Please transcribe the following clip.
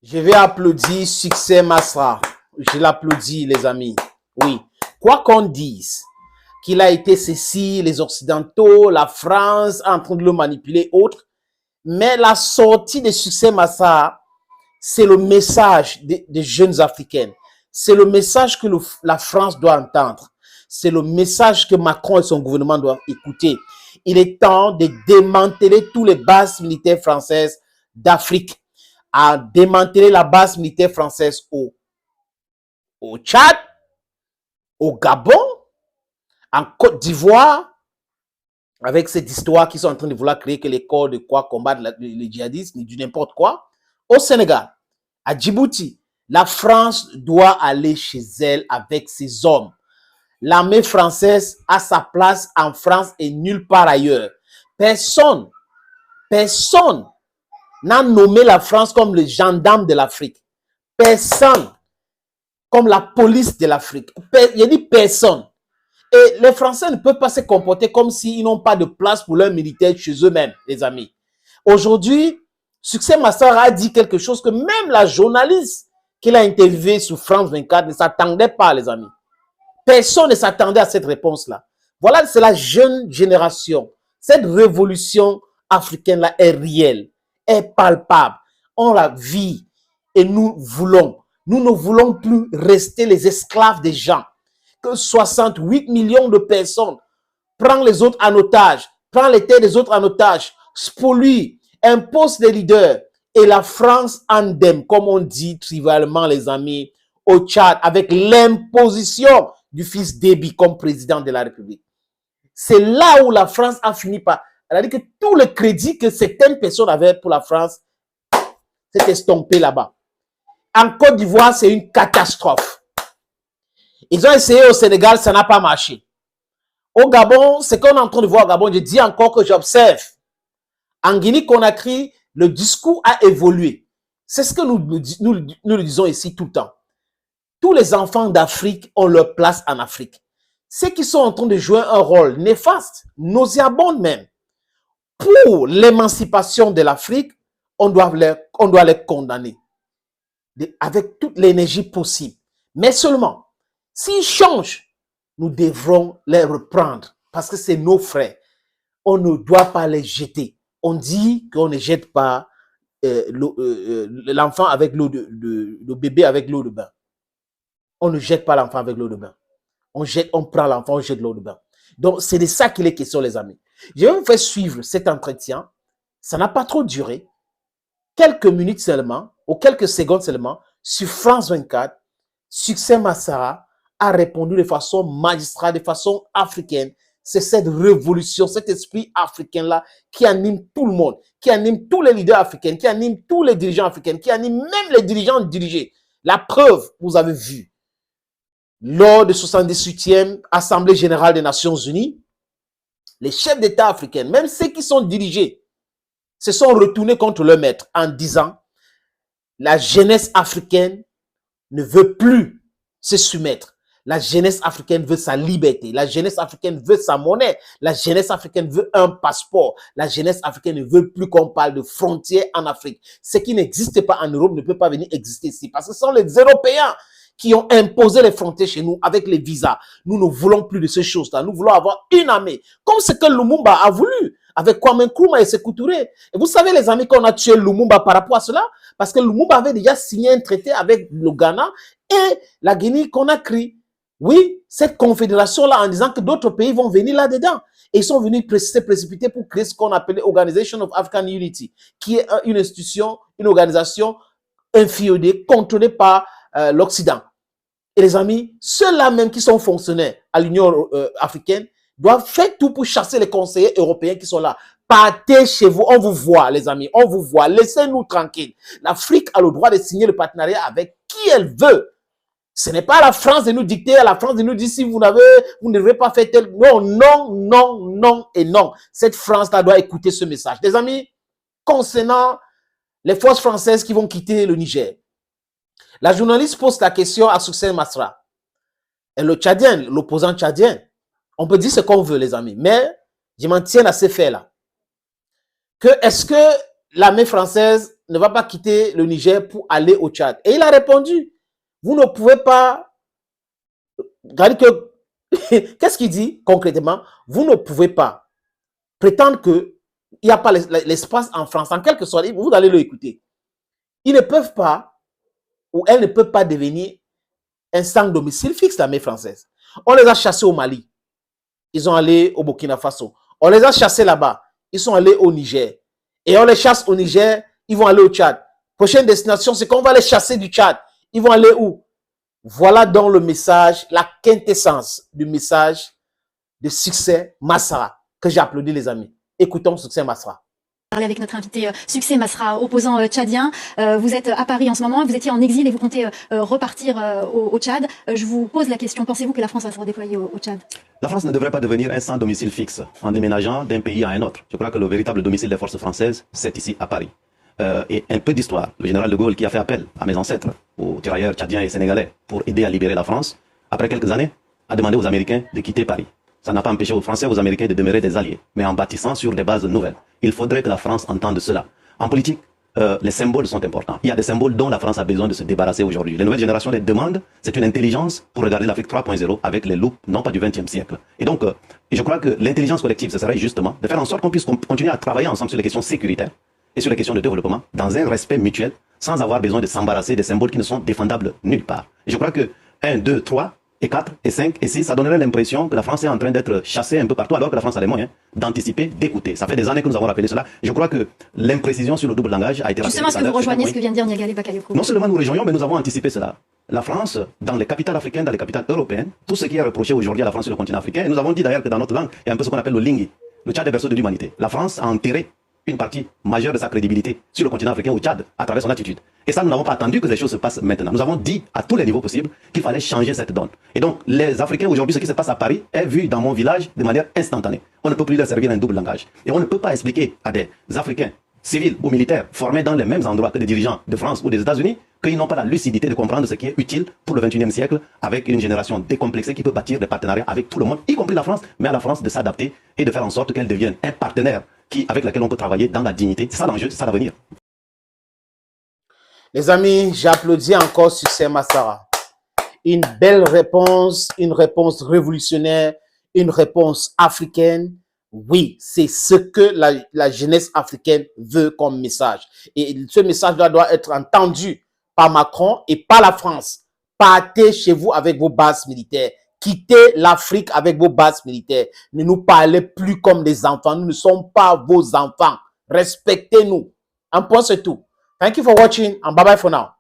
Je vais applaudir Succès Masra. Je l'applaudis, les amis. Oui. Quoi qu'on dise, qu'il a été ceci, les Occidentaux, la France, en train de le manipuler, autres. Mais la sortie de Succès Masra, c'est le message des jeunes Africains. C'est le message que la France doit entendre. C'est le message que Macron et son gouvernement doivent écouter. Il est temps de démanteler tous les bases militaires françaises d'Afrique, à démanteler la base militaire française au Tchad, au Gabon, en Côte d'Ivoire, avec cette histoire qu'ils sont en train de vouloir créer que les corps de quoi combattre les djihadistes, ni du n'importe quoi, au Sénégal, à Djibouti. La France doit aller chez elle avec ses hommes. L'armée française a sa place en France et nulle part ailleurs. Personne n'a nommé la France comme le gendarme de l'Afrique. Personne comme la police de l'Afrique. Il a dit personne. Et les Français ne peuvent pas se comporter comme s'ils n'ont pas de place pour leurs militaires chez eux-mêmes, les amis. Aujourd'hui, Succès Masra a dit quelque chose que même la journaliste qu'il a interviewée sur France 24 ne s'attendait pas, les amis. Personne ne s'attendait à cette réponse-là. Voilà, c'est la jeune génération. Cette révolution africaine-là est réelle, est palpable. On la vit et nous ne voulons plus rester les esclaves des gens. Que 68 millions de personnes prennent les autres en otage, prennent les terres des autres en otage, spolient, imposent des leaders. Et la France endème, comme on dit trivialement, les amis, au Tchad, avec l'imposition du fils Déby comme président de la République. C'est là où la France a fini par... Elle a dit que tout le crédit que certaines personnes avaient pour la France s'est estompé là-bas. En Côte d'Ivoire, c'est une catastrophe. Ils ont essayé au Sénégal, ça n'a pas marché. Au Gabon, ce qu'on est en train de voir au Gabon, je dis encore que j'observe. En Guinée-Conakry, le discours a évolué. C'est ce que nous le disons ici tout le temps. Tous les enfants d'Afrique ont leur place en Afrique. Ceux qui sont en train de jouer un rôle néfaste, nauséabond même, pour l'émancipation de l'Afrique, on doit les condamner avec toute l'énergie possible. Mais seulement, s'ils changent, nous devrons les reprendre parce que c'est nos frères. On ne doit pas les jeter. On dit qu'on ne jette pas l'enfant avec l'eau le bébé avec l'eau de bain. On ne jette pas l'enfant avec l'eau de bain. On prend l'enfant, on jette l'eau de bain. Donc, c'est de ça qu'il est question, les amis. Je vais vous faire suivre cet entretien. Ça n'a pas trop duré. Quelques minutes seulement, ou quelques secondes seulement, sur France 24, Succès Masra a répondu de façon magistrale, de façon africaine. C'est cette révolution, cet esprit africain-là qui anime tout le monde, qui anime tous les leaders africains, qui anime tous les dirigeants africains, qui anime même les dirigeants dirigés. La preuve, vous avez vu, lors de 78e Assemblée générale des Nations Unies, les chefs d'État africains, même ceux qui sont dirigés, se sont retournés contre leur maître en disant la jeunesse africaine ne veut plus se soumettre. La jeunesse africaine veut sa liberté. La jeunesse africaine veut sa monnaie. La jeunesse africaine veut un passeport. La jeunesse africaine ne veut plus qu'on parle de frontières en Afrique. Ce qui n'existe pas en Europe ne peut pas venir exister ici. Parce que ce sont les Européens qui ont imposé les frontières chez nous avec les visas. Nous ne voulons plus de ces choses-là. Nous voulons avoir une armée. Comme ce que Lumumba a voulu avec Kwame Nkrumah et Sékou Touré. Et vous savez, les amis, qu'on a tué Lumumba par rapport à cela, parce que Lumumba avait déjà signé un traité avec le Ghana et la Guinée-Conakry. Oui, cette confédération-là, en disant que d'autres pays vont venir là-dedans. Et ils sont venus se précipiter pour créer ce qu'on appelait Organization of African Unity, qui est une institution, une organisation inféodée, contrôlée par l'Occident. Et les amis, ceux-là même qui sont fonctionnaires à l'Union africaine doivent faire tout pour chasser les conseillers européens qui sont là. Partez chez vous, on vous voit, les amis, on vous voit. Laissez-nous tranquilles. L'Afrique a le droit de signer le partenariat avec qui elle veut. Ce n'est pas à la France de nous dicter, à la France de nous dire si vous ne devez pas faire tel. Non, non, non, non et non. Cette France-là doit écouter ce message. Les amis, concernant les forces françaises qui vont quitter le Niger, la journaliste pose la question à Succès Masra. Et le Tchadien, l'opposant tchadien, on peut dire ce qu'on veut, les amis, mais je m'en tiens à ces faits-là. Est-ce que l'armée française ne va pas quitter le Niger pour aller au Tchad. Et il a répondu, vous ne pouvez pas... Regardez que... Qu'est-ce qu'il dit concrètement? Vous ne pouvez pas prétendre qu'il n'y a pas l'espace en France. En quelque sorte, vous allez le écouter. Ils ne peuvent pas, ou elles ne peuvent pas devenir un sans domicile fixe, l'armée française. On les a chassés au Mali. Ils sont allés au Burkina Faso. On les a chassés là-bas. Ils sont allés au Niger. Et on les chasse au Niger, ils vont aller au Tchad. Prochaine destination, c'est qu'on va les chasser du Tchad. Ils vont aller où? Voilà donc le message, la quintessence du message de Succès Masra, que j'ai applaudi les amis. Écoutons Succès Masra. Parler avec notre invité Succès Masra, opposant tchadien. Vous êtes à Paris en ce moment, vous étiez en exil et vous comptez repartir au Tchad. Je vous pose la question, pensez-vous que la France va se redéployer au Tchad? La France ne devrait pas devenir un sans domicile fixe en déménageant d'un pays à un autre. Je crois que le véritable domicile des forces françaises, c'est ici à Paris. Et un peu d'histoire. Le général de Gaulle qui a fait appel à mes ancêtres, aux tirailleurs tchadiens et sénégalais, pour aider à libérer la France, après quelques années, a demandé aux Américains de quitter Paris. Ça n'a pas empêché aux Français et aux Américains de demeurer des alliés, mais en bâtissant sur des bases nouvelles. Il faudrait que la France entende cela. En politique, les symboles sont importants. Il y a des symboles dont la France a besoin de se débarrasser aujourd'hui. Les nouvelles générations les demandent, c'est une intelligence pour regarder l'Afrique 3.0 avec les loupes, non pas du XXe siècle. Et donc, je crois que l'intelligence collective, ce serait justement de faire en sorte qu'on puisse continuer à travailler ensemble sur les questions sécuritaires et sur les questions de développement, dans un respect mutuel, sans avoir besoin de s'embarrasser des symboles qui ne sont défendables nulle part. Et je crois que 1, 2, 3, et 4, et 5, et 6, ça donnerait l'impression que la France est en train d'être chassée un peu partout, alors que la France a les moyens d'anticiper, d'écouter. Ça fait des années que nous avons rappelé cela. Je crois que l'imprécision sur le double langage a été rappelée. Justement, est-ce que vous rejoignez ce que vient de dire Niagalé Bakayoko? Non seulement nous rejoignons, mais nous avons anticipé cela. La France, dans les capitales africaines, dans les capitales européennes, tout ce qui est reproché aujourd'hui à la France sur le continent africain, et nous avons dit d'ailleurs que dans notre langue, il y a un peu ce qu'on appelle le lingui, le Tchad est berceau de l'humanité. La France a enterré une partie majeure de sa crédibilité sur le continent africain au Tchad à travers son attitude. Et ça, nous n'avons pas attendu que les choses se passent maintenant. Nous avons dit à tous les niveaux possibles qu'il fallait changer cette donne. Et donc, les Africains aujourd'hui, ce qui se passe à Paris est vu dans mon village de manière instantanée. On ne peut plus leur servir un double langage. Et on ne peut pas expliquer à des Africains, civils ou militaires, formés dans les mêmes endroits que des dirigeants de France ou des États-Unis, qu'ils n'ont pas la lucidité de comprendre ce qui est utile pour le XXIe siècle avec une génération décomplexée qui peut bâtir des partenariats avec tout le monde, y compris la France, mais à la France de s'adapter et de faire en sorte qu'elle devienne un partenaire avec laquelle on peut travailler dans la dignité. C'est ça l'enjeu, c'est ça l'avenir. Les amis, j'applaudis encore Succès Masra. Une belle réponse, une réponse révolutionnaire, une réponse africaine. Oui, c'est ce que la jeunesse africaine veut comme message. Et ce message doit être entendu par Macron et par la France. Partez chez vous avec vos bases militaires. Quittez l'Afrique avec vos bases militaires. Ne nous parlez plus comme des enfants. Nous ne sommes pas vos enfants. Respectez-nous. Un point, c'est tout. Thank you for watching and bye-bye for now.